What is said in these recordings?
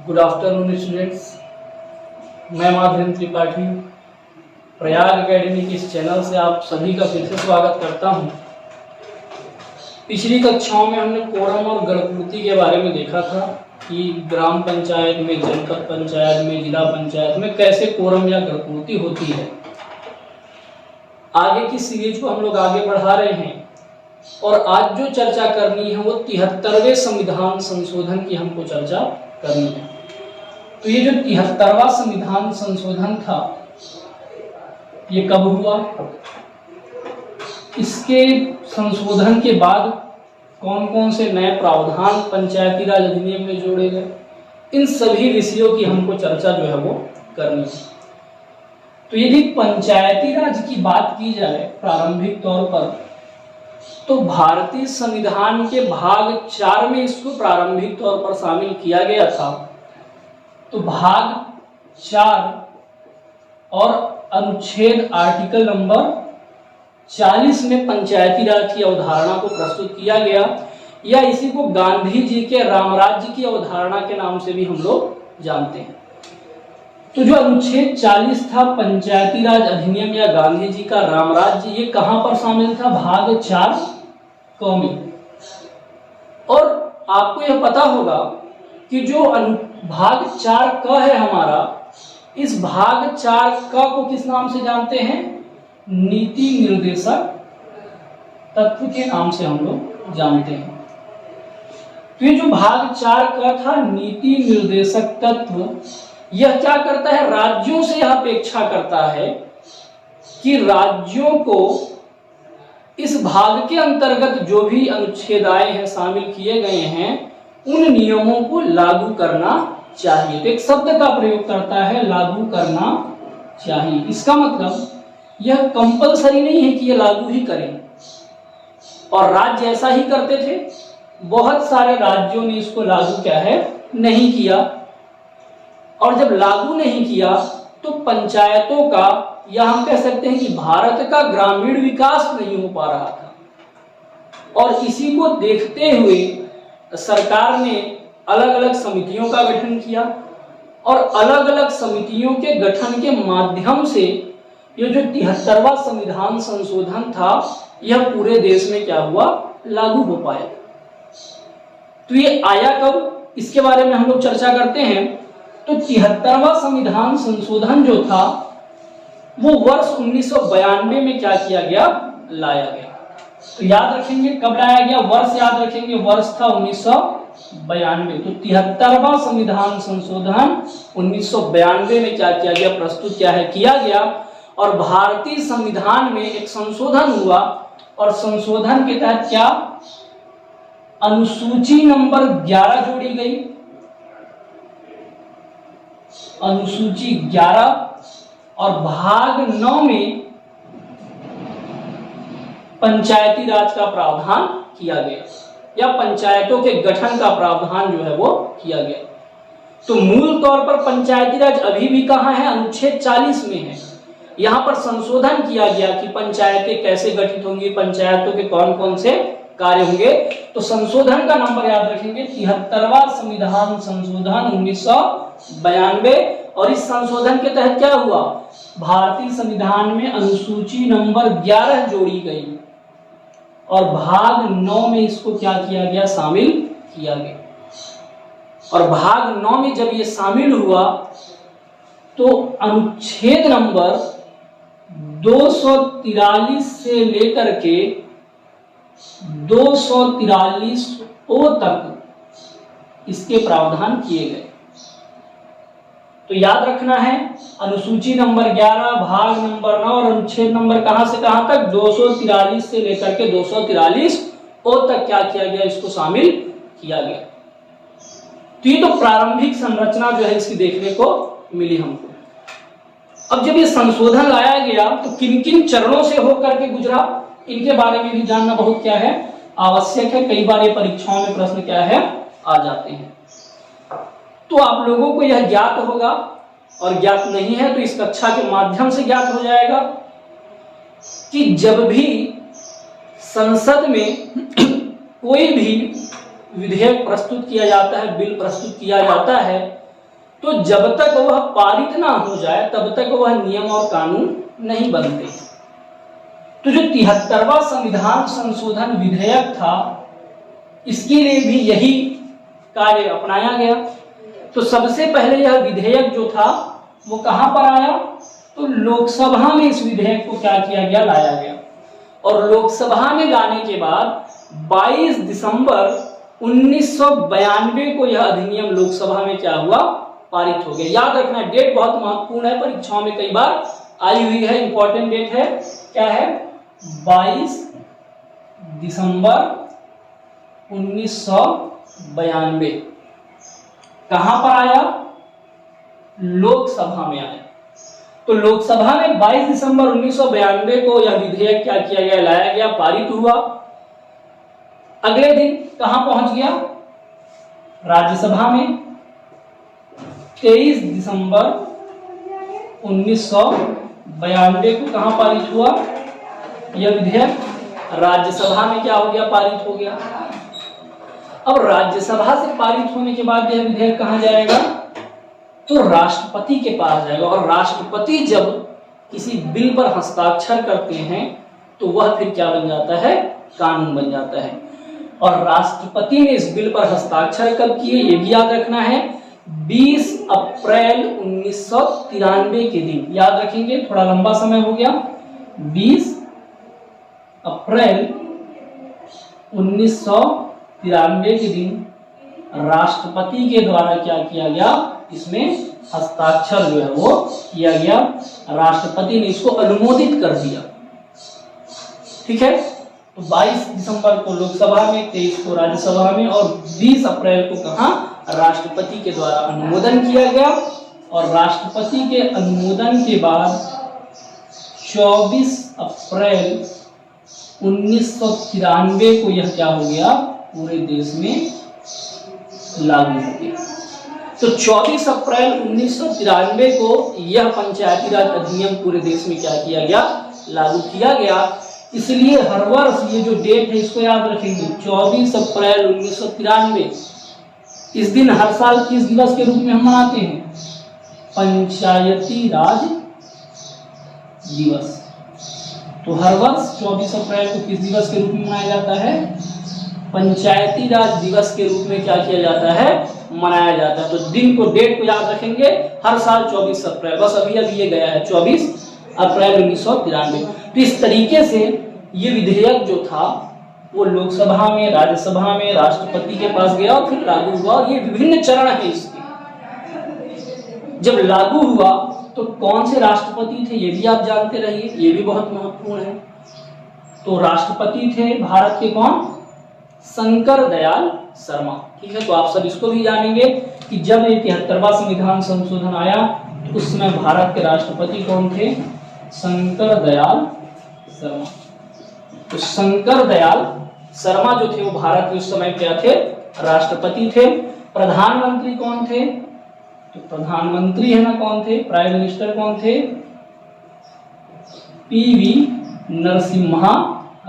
Good afternoon students. मैं Madhavendra Tripathi Prayag academy के इस चैनल से आप सभी का फिर से स्वागत करता हूं। पिछली कक्षाओं में हमने कोरम और गणपूर्ति के बारे में देखा था कि ग्राम पंचायत में, जनपद पंचायत में, जिला पंचायत में कैसे कोरम या गणपूर्ति होती है। आगे की सीरीज को हम लोग आगे बढ़ा रहे हैं और आज जो चर्चा करनी है वो 73वें संविधान संशोधन की हमको चर्चा करनी है। तो ये जो 73वां संविधान संशोधन था ये कब हुआ, इसके संशोधन के बाद कौन कौन से नए प्रावधान पंचायती राज अधिनियम में जोड़े गए, इन सभी विषयों की हमको चर्चा जो है वो करनी है। तो यदि पंचायती राज की बात की जाए प्रारंभिक तौर पर तो भारतीय संविधान के भाग 4 में इसको प्रारंभिक तौर पर शामिल किया गया था। तो भाग 4 और अनुच्छेद आर्टिकल नंबर 40 में पंचायती राज की अवधारणा को प्रस्तुत किया गया, या इसी को गांधी जी के रामराज्य की अवधारणा के नाम से भी हम लोग जानते हैं। तो जो अनुच्छेद 40 था पंचायती राज अधिनियम या गांधी जी का रामराज्य, ये कहां पर शामिल था? भाग 4 क में। और आपको यह पता होगा कि जो भाग 4 क है हमारा, इस भाग 4 क को किस नाम से जानते हैं? नीति निर्देशक तत्व के नाम से हम लोग जानते हैं। तो ये जो भाग 4 क था नीति निर्देशक तत्व, यह क्या करता है? राज्यों से यह अपेक्षा करता है कि राज्यों को इस भाग के अंतर्गत जो भी अनुच्छेद आए हैं, शामिल किए गए हैं, उन नियमों को लागू करना चाहिए। तो एक शब्द का प्रयोग करता है, लागू करना चाहिए। इसका मतलब यह कंपलसरी नहीं है कि यह लागू ही करें, और राज्य ऐसा ही करते थे। बहुत सारे राज्यों ने इसको लागू क्या है नहीं किया, और जब लागू नहीं किया तो पंचायतों का, या हम कह सकते हैं कि भारत का ग्रामीण विकास नहीं हो पा रहा था। और इसी को देखते हुए सरकार ने अलग अलग समितियों का गठन किया, और अलग अलग समितियों के गठन के माध्यम से ये जो 73वां संविधान संशोधन था यह पूरे देश में क्या हुआ? लागू हो पाया। तो ये आया कब, इसके बारे में हम लोग चर्चा करते हैं। तो 73वां संविधान संशोधन जो था वो वर्ष 1992 में क्या किया गया? लाया गया। तो याद रखेंगे कब लाया गया, वर्ष याद रखेंगे, वर्ष था 1992। तो 73वां संविधान संशोधन 1992 में क्या किया गया? प्रस्तुत क्या है किया गया। और भारतीय संविधान में एक संशोधन हुआ, और संशोधन के तहत क्या? अनुसूची नंबर 11 जोड़ी गई। अनुसूची 11 और भाग 9 में पंचायती राज का प्रावधान किया गया, या पंचायतों के गठन का प्रावधान जो है वो किया गया। तो मूल तौर पर पंचायती राज अभी भी कहां है? अनुच्छेद 40 में है। यहां पर संशोधन किया गया कि पंचायतें कैसे गठित होंगी, पंचायतों के कौन कौन से कार्य होंगे। तो संशोधन का नंबर याद रखेंगे, 73वां संविधान संशोधन 1992। और इस संशोधन के तहत क्या हुआ? भारतीय संविधान में अनुसूची नंबर 11 जोड़ी गई, और भाग 9 में इसको क्या किया गया? शामिल किया गया। और भाग 9 में जब ये शामिल हुआ तो अनुच्छेद नंबर 243 से लेकर के 243 ओ तक इसके प्रावधान किए गए। तो याद रखना है, अनुसूची नंबर 11, भाग नंबर 9 और अनुच्छेद नंबर कहां से कहां तक? 243 से लेकर के 243 ओ तक क्या किया गया? इसको शामिल किया गया। तो ये तो प्रारंभिक संरचना जो है इसकी देखने को मिली हमको। अब जब ये संशोधन लाया गया तो किन किन चरणों से होकर के गुजरा, इनके बारे में भी जानना बहुत क्या है आवश्यक है। कई बार ये परीक्षाओं में प्रश्न क्या है आ जाते हैं। तो आप लोगों को यह ज्ञात होगा, और ज्ञात नहीं है तो इस कक्षा के माध्यम से ज्ञात हो जाएगा कि जब भी संसद में कोई भी विधेयक प्रस्तुत किया जाता है, बिल प्रस्तुत किया जाता है, तो जब तक वह पारित ना हो जाए तब तक वह नियम और कानून नहीं बनते। तो जो 73वां संविधान संशोधन विधेयक था, इसके लिए भी यही कार्य अपनाया गया। तो सबसे पहले यह विधेयक जो था वो कहां पर आया, तो लोकसभा में इस विधेयक को क्या किया गया, लाया गया। और लोकसभा में लाने के बाद 22 दिसंबर 1992 को यह अधिनियम लोकसभा में क्या हुआ, पारित हो गया। याद रखना, डेट बहुत महत्वपूर्ण है, परीक्षाओं में कई बार आई हुई है, इंपॉर्टेंट डेट है। क्या है, 22 दिसंबर 1992। कहां पर आया, लोकसभा में आया। तो लोकसभा में 22 दिसंबर 1992 को यह विधेयक क्या किया गया, लाया गया, पारित हुआ। अगले दिन कहां पहुंच गया, राज्यसभा में। 23 दिसंबर 1992 को कहां पारित हुआ यह विधेयक, राज्यसभा में क्या हो गया, पारित हो गया। अब राज्यसभा से पारित होने के बाद यह विधेयक कहां जाएगा, तो राष्ट्रपति के पास जाएगा। और राष्ट्रपति जब किसी बिल पर हस्ताक्षर करते हैं तो वह फिर क्या बन जाता है, कानून बन जाता है। और राष्ट्रपति ने इस बिल पर हस्ताक्षर कब किए, ये भी याद रखना है, 20 अप्रैल 1993 के दिन। याद रखेंगे, थोड़ा लंबा समय हो गया। 20 अप्रैल 1993 के दिन राष्ट्रपति के द्वारा क्या किया गया, इसमें हस्ताक्षर जो है वो किया गया। राष्ट्रपति ने इसको अनुमोदित कर दिया। ठीक है, तो 22 दिसंबर को लोकसभा में, 23 को राज्यसभा में और 20 अप्रैल को कहां, राष्ट्रपति के द्वारा अनुमोदन किया गया। और राष्ट्रपति के अनुमोदन के बाद 24 अप्रैल 1993 को यह क्या हो गया, पूरे देश में लागू हो गया। तो 24 अप्रैल 1993 को यह पंचायती राज अधिनियम पूरे देश में क्या किया गया, लागू किया गया। इसलिए हर वर्ष ये जो डेट है इसको याद रखेंगे, 24 अप्रैल 1993। इस दिन हर साल किस दिवस के रूप में हम मनाते हैं, पंचायती राज दिवस। तो हर वर्ष 24 अप्रैल को किस दिवस के रूप में मनाया जाता है, पंचायती राज दिवस के रूप में क्या किया जाता है, मनाया जाता है। तो दिन को, डेट को याद रखेंगे, हर साल 24 अप्रैल, बस अभी अभी ये गया है 24 अप्रैल 1993। तो इस तरीके से ये विधेयक जो था वो लोकसभा में, राज्यसभा में, राष्ट्रपति के पास गया और फिर लागू हुआ। ये विभिन्न चरण है इसके। जब लागू हुआ तो कौन से राष्ट्रपति थे ये भी आप जानते रहिए, ये भी बहुत महत्वपूर्ण है। तो राष्ट्रपति थे भारत के कौन, शंकर दयाल शर्मा। ठीक है, तो आप सब इसको भी जानेंगे कि जब ये 73वां संविधान संशोधन आया तो उस समय भारत के राष्ट्रपति कौन थे, शंकर दयाल शर्मा। तो शंकर दयाल शर्मा जो थे वो भारत के उस समय क्या थे, राष्ट्रपति थे। प्रधानमंत्री कौन थे, तो प्रधानमंत्री है ना कौन थे, प्राइम मिनिस्टर कौन थे, पीवी नरसिम्हा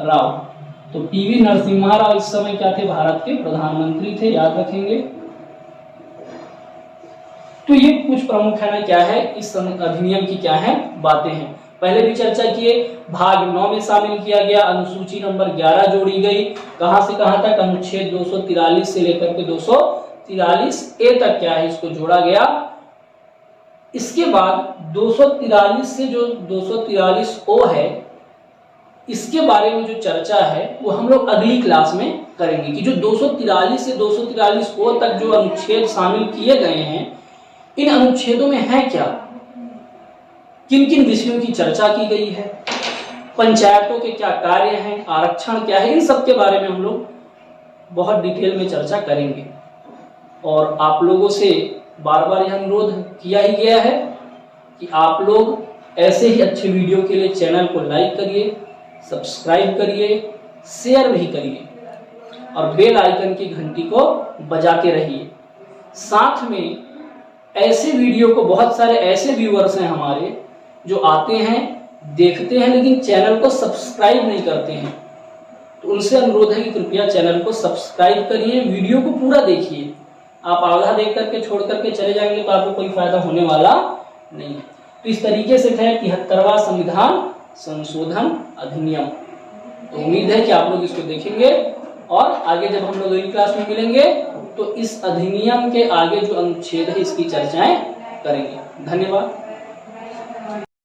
राव। तो पीवी नरसिम्हा राव इस समय क्या थे, भारत के प्रधानमंत्री थे, याद रखेंगे। तो ये कुछ प्रमुख है ना क्या है, इस अधिनियम की क्या है, बातें हैं। पहले भी चर्चा किए, भाग 9 में शामिल किया गया, अनुसूची नंबर 11 जोड़ी गई। कहां से कहां तक, अनुच्छेद 243 से लेकर के 243A तक क्या है, इसको जोड़ा गया। इसके बाद 243 से जो 243O है, इसके बारे में जो चर्चा है वो हम लोग अगली क्लास में करेंगे कि जो 243 से 243O तक जो अनुच्छेद शामिल किए गए हैं, इन अनुच्छेदों में है क्या, किन किन विषयों की चर्चा की गई है, पंचायतों के क्या कार्य हैं, आरक्षण क्या है, इन सब के बारे में हम लोग बहुत डिटेल में चर्चा करेंगे। और आप लोगों से बार बार यह अनुरोध किया ही गया है कि आप लोग ऐसे ही अच्छे वीडियो के लिए चैनल को लाइक करिए, सब्सक्राइब करिए, शेयर भी करिए और बेल आइकन की घंटी को बजाते रहिए। साथ में ऐसे वीडियो को, बहुत सारे ऐसे व्यूअर्स हैं हमारे जो आते हैं, देखते हैं, लेकिन चैनल को सब्सक्राइब नहीं करते हैं। तो उनसे अनुरोध है कि कृपया चैनल को सब्सक्राइब करिए, वीडियो को पूरा देखिए, आप आधा देख करके छोड़ करके चले जाएंगे तो आपको कोई फायदा होने वाला नहीं है। तो इस तरीके से है 73वां संविधान संशोधन अधिनियम। तो उम्मीद है कि आप लोग इसको देखेंगे और आगे जब हम लोग अगली क्लास में मिलेंगे तो इस अधिनियम के आगे जो अनुच्छेद है इसकी चर्चाएं करेंगे। धन्यवाद।